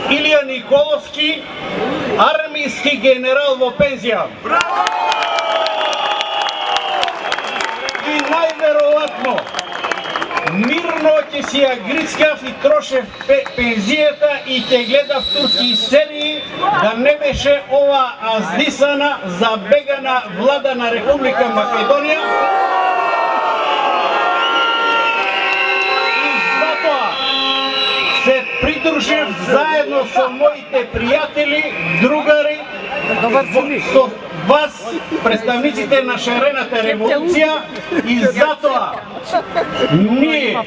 Илија Николовски, армијски генерал во пензија. И најверојатно, мирно ќе си ја грицкав и трошев пензијата и ќе гледав турски серии, да не беше ова аздисана, забегана влада на Република Македонија. И затоа се придружив заедно со моите пријатели, другари, со вас, представниците на шарената револуција, и затоа ние,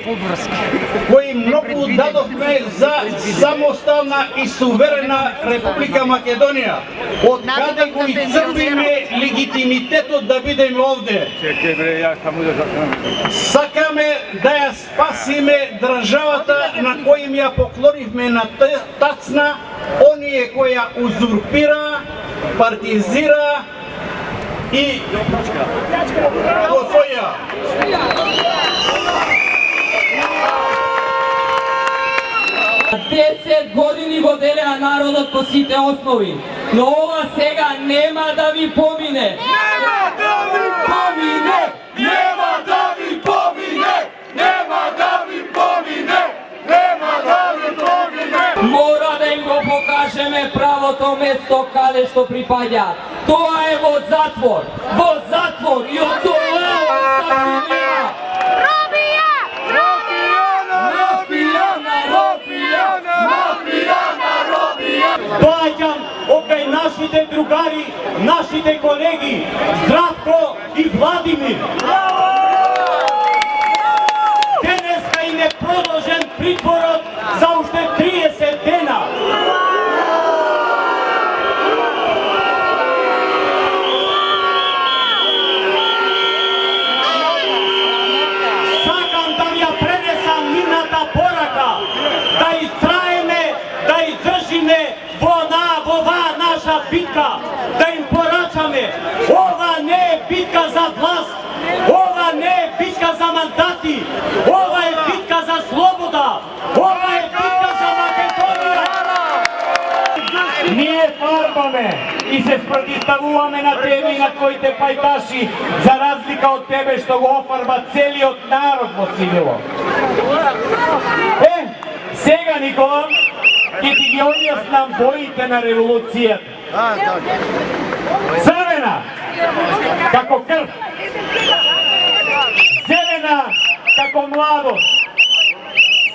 кои многу дадовме за самостална и суверена Република Македонија, од каде го изцрпиме легитимитетот да бидеме овде. Сакаме да ја спасиме државата на кој ја поклонивме на тацна, оние кои ја узурпира, партизира и освоја. 10 години го делеа народот по сите основи, но ова сега нема да ви помине. Нема да ви помине! Нема да ви помине! Нема да ви помине! Нема да ви помине! Мора да им го покажеме правото место каде што припаѓаат. Тоа е во затвор. Во затвор и од тоа остапи нема. Робија! Робијана! Робијана! Робијана! Робијана! Робијана! Доаѓам окај нашите другари, нашите колеги Здравко и Владимир. Денеска им е продолжен притворот за уште 30 дена. Сакам да ја пренесам нивната порака, да истраеме, да издржиме во оваа наша битка, да им порачаме, ова не е битка за власт, ова не е битка за мандати, ова е битка за слобода, ова е битка за Македонија. Ние фарбаме и се спротивставуваме на тебе и на твоите пајташи, за разлика од тебе што го офарба целиот народ во сивило. Сега, Никола, ќе ти ги објаснам боите на револуцијата. Црвена, како крв. Зелена, како младост.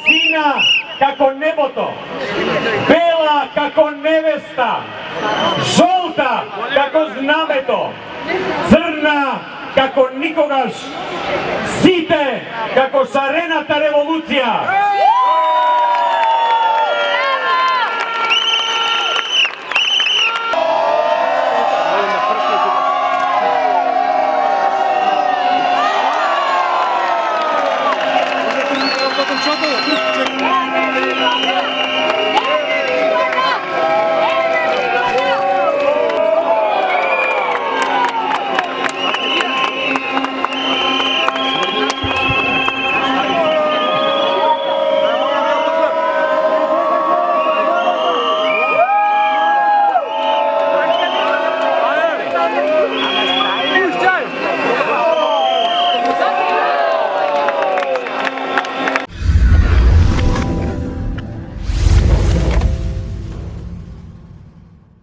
Сина, како небото. Бела, како невеста. Жолта, како знамето. Црна, како никогаш. Сите, како шарената револуција.